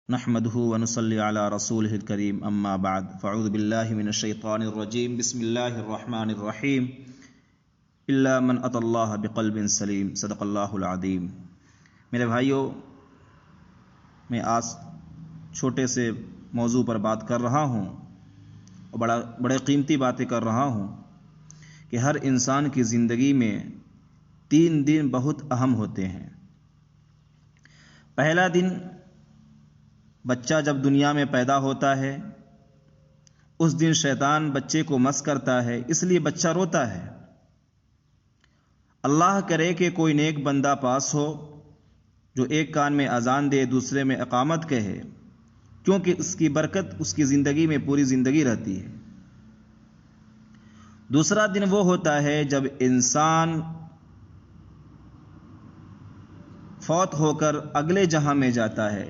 نحمده ونصلي على رسوله الكريم اما بعد فاعوذ بالله من الشيطان الرجيم بسم الله الرحمن الرحيم الا من اتى الله بقلب سلیم صدق اللہ العظیم۔ میرے بھائیوں، میں آج چھوٹے سے موضوع پر بات کر رہا ہوں اور بڑے قیمتی باتیں کر رہا ہوں کہ ہر انسان کی زندگی میں 3 دن بہت اہم ہوتے ہیں۔ پہلا دن، بچہ جب دنیا میں پیدا ہوتا ہے اس دن شیطان بچے کو مس کرتا ہے، اس لیے بچہ روتا ہے۔ اللہ کرے کہ کوئی نیک بندہ پاس ہو جو ایک کان میں اذان دے دوسرے میں اقامت کہے، کیونکہ اس کی برکت اس کی زندگی میں پوری زندگی رہتی ہے۔ دوسرا دن وہ ہوتا ہے جب انسان فوت ہو کر اگلے جہاں میں جاتا ہے۔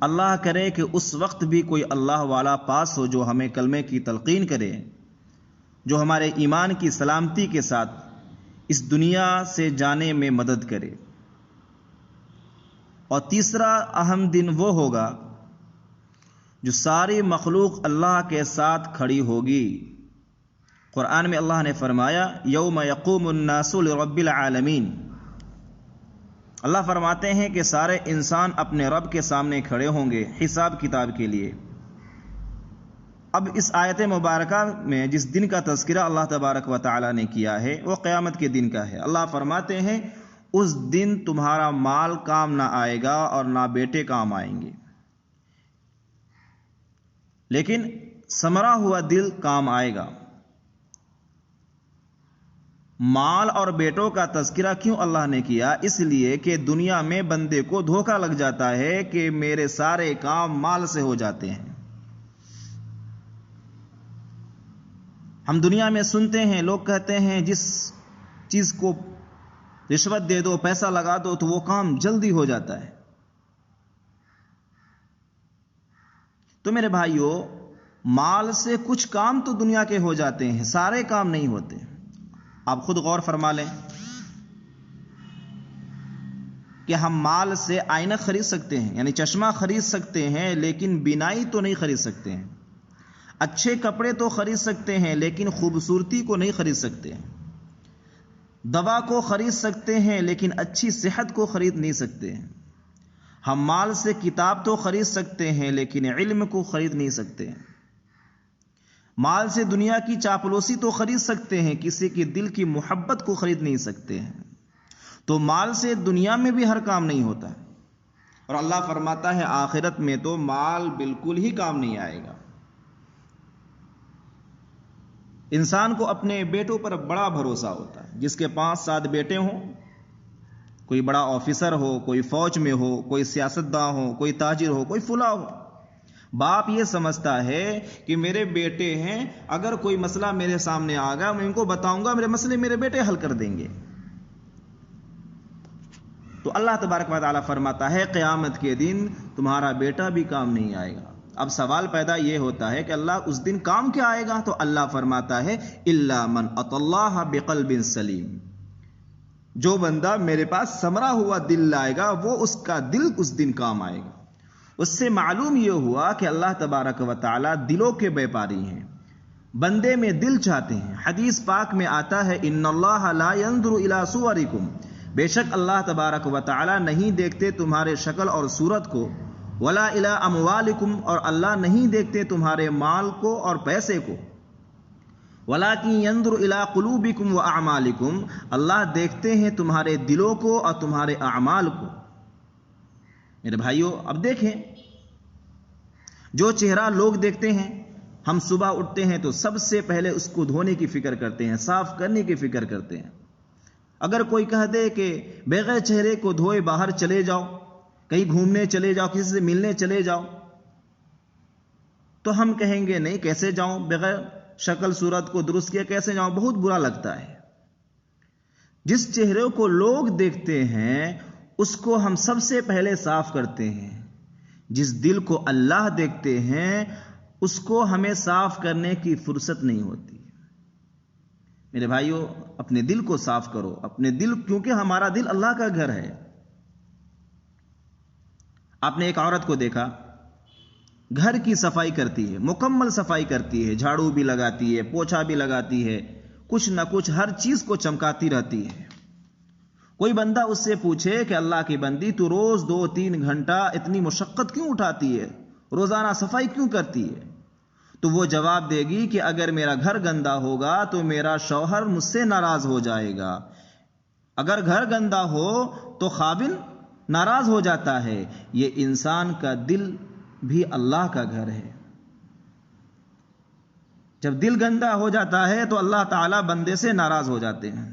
اللہ کرے کہ اس وقت بھی کوئی اللہ والا پاس ہو جو ہمیں کلمے کی تلقین کرے، جو ہمارے ایمان کی سلامتی کے ساتھ اس دنیا سے جانے میں مدد کرے۔ اور تیسرا اہم دن وہ ہوگا جو ساری مخلوق اللہ کے ساتھ کھڑی ہوگی۔ قرآن میں اللہ نے فرمایا یوم یقوم الناس لرب العالمین۔ اللہ فرماتے ہیں کہ سارے انسان اپنے رب کے سامنے کھڑے ہوں گے حساب کتاب کے لیے۔ اب اس آیت مبارکہ میں جس دن کا تذکرہ اللہ تبارک و تعالی نے کیا ہے وہ قیامت کے دن کا ہے۔ اللہ فرماتے ہیں اس دن تمہارا مال کام نہ آئے گا اور نہ بیٹے کام آئیں گے، لیکن ثمرہ ہوا دل کام آئے گا۔ مال اور بیٹوں کا تذکرہ کیوں اللہ نے کیا؟ اس لیے کہ دنیا میں بندے کو دھوکہ لگ جاتا ہے کہ میرے سارے کام مال سے ہو جاتے ہیں۔ ہم دنیا میں سنتے ہیں، لوگ کہتے ہیں جس چیز کو رشوت دے دو، پیسہ لگا دو تو وہ کام جلدی ہو جاتا ہے۔ تو میرے بھائیوں، مال سے کچھ کام تو دنیا کے ہو جاتے ہیں، سارے کام نہیں ہوتے۔ آپ خود غور فرما لیں کہ ہم مال سے آئینہ خرید سکتے ہیں، یعنی چشمہ خرید سکتے ہیں، لیکن بینائی تو نہیں خرید سکتے ہیں۔ اچھے کپڑے تو خرید سکتے ہیں لیکن خوبصورتی کو نہیں خرید سکتے ہیں۔ دوا کو خرید سکتے ہیں لیکن اچھی صحت کو خرید نہیں سکتے ہیں۔ ہم مال سے کتاب تو خرید سکتے ہیں لیکن علم کو خرید نہیں سکتے ہیں۔ مال سے دنیا کی چاپلوسی تو خرید سکتے ہیں، کسی کی دل کی محبت کو خرید نہیں سکتے ہیں۔ تو مال سے دنیا میں بھی ہر کام نہیں ہوتا، اور اللہ فرماتا ہے آخرت میں تو مال بالکل ہی کام نہیں آئے گا۔ انسان کو اپنے بیٹوں پر بڑا بھروسہ ہوتا ہے۔ جس کے 5-7 بیٹے ہوں، کوئی بڑا آفیسر ہو، کوئی فوج میں ہو، کوئی سیاستداں ہو، کوئی تاجر ہو، کوئی فلاں ہو، باپ یہ سمجھتا ہے کہ میرے بیٹے ہیں، اگر کوئی مسئلہ میرے سامنے آ گیا میں ان کو بتاؤں گا، میرے مسئلے میرے بیٹے حل کر دیں گے۔ تو اللہ تبارک و تعالیٰ فرماتا ہے قیامت کے دن تمہارا بیٹا بھی کام نہیں آئے گا۔ اب سوال پیدا یہ ہوتا ہے کہ اللہ اس دن کام کیا آئے گا؟ تو اللہ فرماتا ہے الا من اتی اللہ بقلب سلیم۔ جو بندہ میرے پاس ثمرہ ہوا دل لائے گا وہ اس کا دل اس دن کام آئے گا۔ اس سے معلوم یہ ہوا کہ اللہ تبارک و تعالی دلوں کے بیپاری ہیں، بندے میں دل چاہتے ہیں۔ حدیث پاک میں آتا ہے ان اللہ لا ينظر الى صورکم، بے شک اللہ تبارک و تعالی نہیں دیکھتے تمہارے شکل اور صورت کو، ولا الى اموالکم، اور اللہ نہیں دیکھتے تمہارے مال کو اور پیسے کو، ولکن ينظر الى قلوبکم واعمالکم، اللہ دیکھتے ہیں تمہارے دلوں کو اور تمہارے اعمال کو۔ میرے بھائیوں، اب دیکھیں، جو چہرہ لوگ دیکھتے ہیں، ہم صبح اٹھتے ہیں تو سب سے پہلے اس کو دھونے کی فکر کرتے ہیں، صاف کرنے کی فکر کرتے ہیں۔ اگر کوئی کہہ دے کہ بغیر چہرے کو دھوئے باہر چلے جاؤ، کہیں گھومنے چلے جاؤ، کسی سے ملنے چلے جاؤ، تو ہم کہیں گے نہیں، کیسے جاؤں بغیر شکل صورت کو درست کیا، کیسے جاؤں؟ بہت برا لگتا ہے۔ جس چہرے کو لوگ دیکھتے ہیں اس کو ہم سب سے پہلے صاف کرتے ہیں۔ جس دل کو اللہ دیکھتے ہیں اس کو ہمیں صاف کرنے کی فرصت نہیں ہوتی۔ میرے بھائیوں، اپنے دل کو صاف کرو، اپنے دل، کیونکہ ہمارا دل اللہ کا گھر ہے۔ آپ نے ایک عورت کو دیکھا گھر کی صفائی کرتی ہے، مکمل صفائی کرتی ہے، جھاڑو بھی لگاتی ہے، پوچھا بھی لگاتی ہے، کچھ نہ کچھ ہر چیز کو چمکاتی رہتی ہے۔ کوئی بندہ اس سے پوچھے کہ اللہ کی بندی تو روز 2-3 گھنٹہ اتنی مشقت کیوں اٹھاتی ہے، روزانہ صفائی کیوں کرتی ہے؟ تو وہ جواب دے گی کہ اگر میرا گھر گندا ہوگا تو میرا شوہر مجھ سے ناراض ہو جائے گا، اگر گھر گندا ہو تو خاوند ناراض ہو جاتا ہے۔ یہ انسان کا دل بھی اللہ کا گھر ہے، جب دل گندا ہو جاتا ہے تو اللہ تعالی بندے سے ناراض ہو جاتے ہیں۔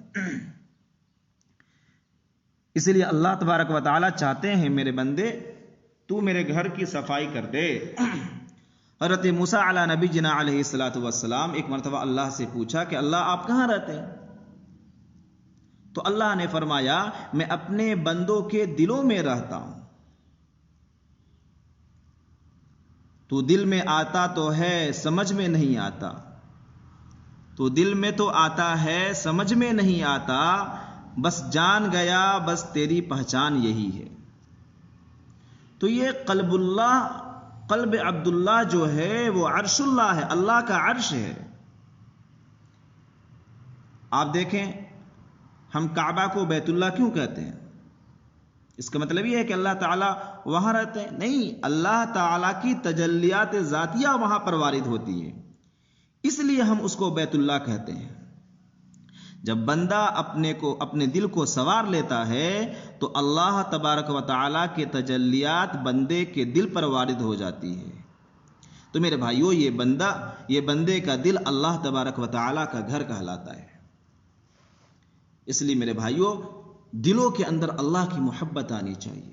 اس لیے اللہ تبارک و تعالی چاہتے ہیں میرے بندے تو میرے گھر کی صفائی کر دے۔ حضرت موسیٰ علی نبی جنا علیہ الصلوۃ والسلام ایک مرتبہ اللہ سے پوچھا کہ اللہ آپ کہاں رہتے ہیں؟ تو اللہ نے فرمایا میں اپنے بندوں کے دلوں میں رہتا ہوں۔ تو دل میں آتا تو ہے سمجھ میں نہیں آتا، تو دل میں تو آتا ہے سمجھ میں نہیں آتا، بس جان گیا بس تیری پہچان یہی ہے۔ تو یہ قلب عبداللہ جو ہے وہ عرش اللہ ہے، اللہ کا عرش ہے۔ آپ دیکھیں ہم کعبہ کو بیت اللہ کیوں کہتے ہیں؟ اس کا مطلب یہ ہے کہ اللہ تعالیٰ وہاں رہتے ہیں؟ نہیں، اللہ تعالیٰ کی تجلیات ذاتیہ وہاں پر وارد ہوتی ہے، اس لیے ہم اس کو بیت اللہ کہتے ہیں۔ جب بندہ اپنے دل کو سنوار لیتا ہے تو اللہ تبارک و تعالیٰ کے تجلیات بندے کے دل پر وارد ہو جاتی ہے۔ تو میرے بھائیو یہ بندے کا دل اللہ تبارک و تعالیٰ کا گھر کہلاتا ہے۔ اس لیے میرے بھائیو دلوں کے اندر اللہ کی محبت آنی چاہیے۔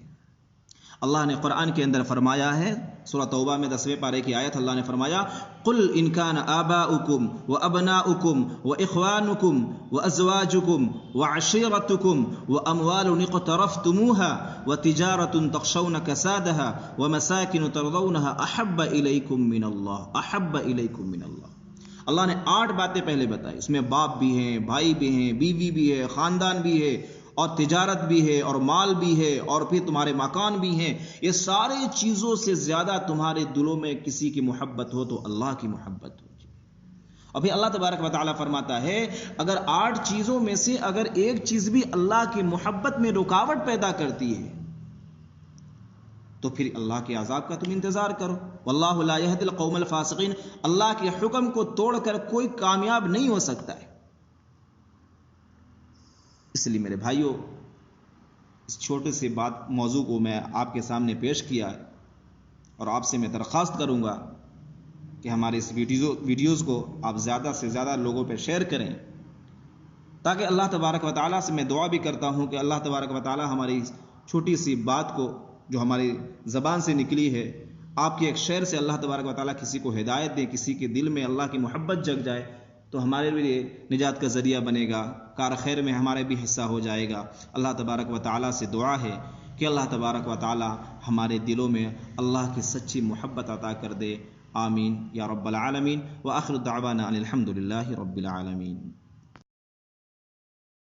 اللہ نے قرآن کے اندر فرمایا ہے، سورہ توبہ میں 10ویں پارے کی آیت، اللہ نے فرمایا قل ان کان آباؤکم وابناؤکم واخوانکم وازواجکم وعشیرتکم واموال اقترفتموها وتجارة تخشون کسادها ومساکن ترضونها احب الیکم من اللہ۔ اللہ نے 8 باتیں پہلے بتائی، اس میں باپ بھی ہیں، بھائی بھی ہیں، بیوی بھی ہے، خاندان بھی ہے، اور تجارت بھی ہے، اور مال بھی ہے، اور پھر تمہارے مکان بھی ہیں۔ یہ سارے چیزوں سے زیادہ تمہارے دلوں میں کسی کی محبت ہو تو اللہ کی محبت ہوگی۔ اور پھر اللہ تبارک و تعالیٰ فرماتا ہے اگر 8 چیزوں میں سے اگر ایک چیز بھی اللہ کی محبت میں رکاوٹ پیدا کرتی ہے تو پھر اللہ کے عذاب کا تم انتظار کرو۔ واللہ لا یہدی القوم الفاسقین، اللہ کے حکم کو توڑ کر کوئی کامیاب نہیں ہو سکتا ہے۔ اس لیے میرے بھائیوں اس چھوٹے سے موضوع کو میں آپ کے سامنے پیش کیا ہے، اور آپ سے میں درخواست کروں گا کہ ہمارے اس ویڈیوز کو آپ زیادہ سے زیادہ لوگوں پہ شیئر کریں، تاکہ اللہ تبارک و تعالیٰ سے میں دعا بھی کرتا ہوں کہ اللہ تبارک و تعالیٰ ہماری چھوٹی سی بات کو جو ہماری زبان سے نکلی ہے، آپ کے ایک شعر سے اللہ تبارک و تعالیٰ کسی کو ہدایت دے، کسی کے دل میں اللہ کی محبت جگ جائے تو ہمارے لیے نجات کا ذریعہ بنے گا، کار خیر میں ہمارے بھی حصہ ہو جائے گا۔ اللہ تبارک و تعالیٰ سے دعا ہے کہ اللہ تبارک و تعالیٰ ہمارے دلوں میں اللہ کی سچی محبت عطا کر دے۔ آمین یا رب العالمین، وآخر دعوانا ان الحمد للہ رب العالمین۔